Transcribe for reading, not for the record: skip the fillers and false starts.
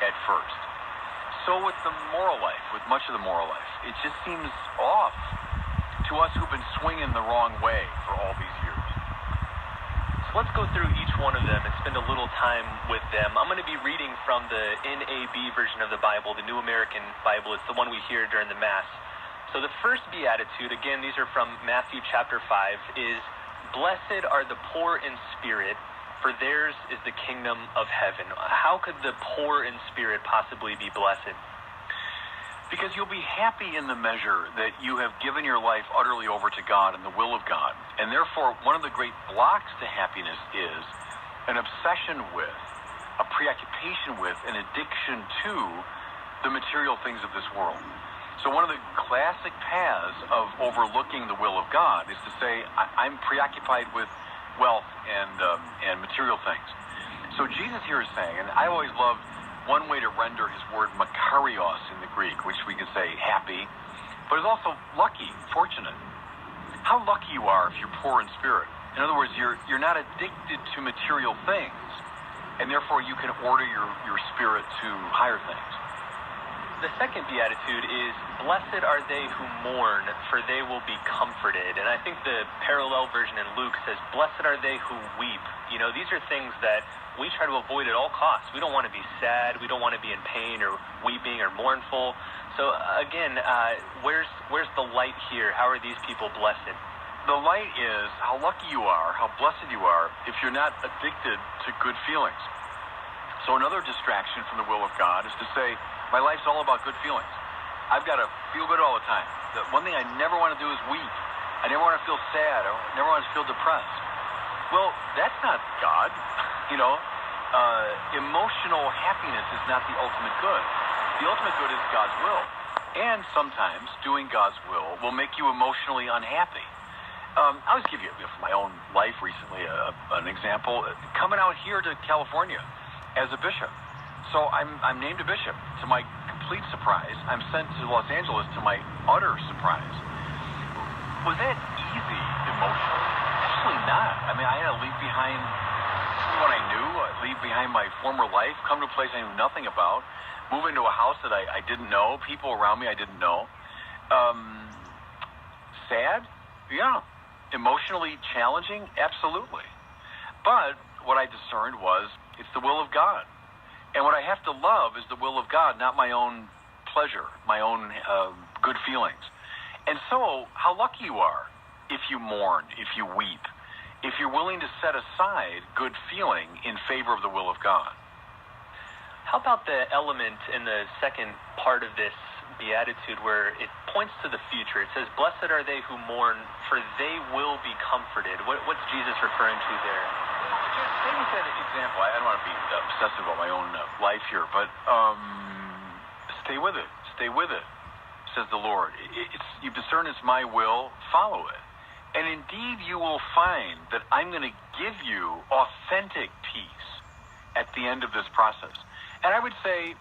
at first. So with the moral life, with much of the moral life, it just seems off to us who've been swinging the wrong way for all these years. So let's go through each one of them and spend a little time with them. I'm going to be reading from the NAB version of the Bible, the New American Bible. It's the one we hear during the Mass. So the first beatitude, again, these are from Matthew chapter 5, is, "Blessed are the poor in spirit, for theirs is the kingdom of heaven." How could the poor in spirit possibly be blessed? Because you'll be happy in the measure that you have given your life utterly over to God and the will of God. And therefore, one of the great blocks to happiness is an obsession with, a preoccupation with, an addiction to the material things of this world. So one of the classic paths of overlooking the will of God is to say, I'm preoccupied with wealth and material things. So Jesus here is saying, and I always loved one way to render his word makarios in the Greek, which we could say happy, but it's also lucky, fortunate. How lucky you are if you're poor in spirit. In other words, you're not addicted to material things, and therefore you can order your spirit to higher things. The second beatitude is, "Blessed are they who mourn, for they will be comforted." And I think the parallel version in Luke says, "Blessed are they who weep." You know, these are things that we try to avoid at all costs. We don't want to be sad. We don't want to be in pain or weeping or mournful. So again, where's the light here? How are these people blessed? The light is how lucky you are, how blessed you are, if you're not addicted to good feelings. So another distraction from the will of God is to say, my life's all about good feelings. I've got to feel good all the time. The one thing I never want to do is weep. I never want to feel sad. I never want to feel depressed. Well, that's not God. You know, emotional happiness is not the ultimate good. The ultimate good is God's will. And sometimes doing God's will make you emotionally unhappy. I'll just give you, from my own life recently, an example. Coming out here to California as a bishop. So I'm named a bishop. To my complete surprise, I'm sent to Los Angeles to my utter surprise. Was that easy emotionally? Absolutely not. I mean, I had to leave behind what I knew, leave behind my former life, come to a place I knew nothing about, move into a house that I didn't know, people around me I didn't know. Sad? Yeah. Emotionally challenging? Absolutely. But what I discerned was, it's the will of God. And what I have to love is the will of God, not my own pleasure, my own good feelings. And so, how lucky you are if you mourn, if you weep, if you're willing to set aside good feeling in favor of the will of God. How about the element in the second part of this beatitude where it points to the future? It says, "Blessed are they who mourn, for they will be comforted." What's Jesus referring to there? Take that example. I don't want to be obsessive about my own life here, but stay with it. Stay with it, says the Lord. You discern it's my will, follow it. And indeed you will find that I'm going to give you authentic peace at the end of this process. And I would say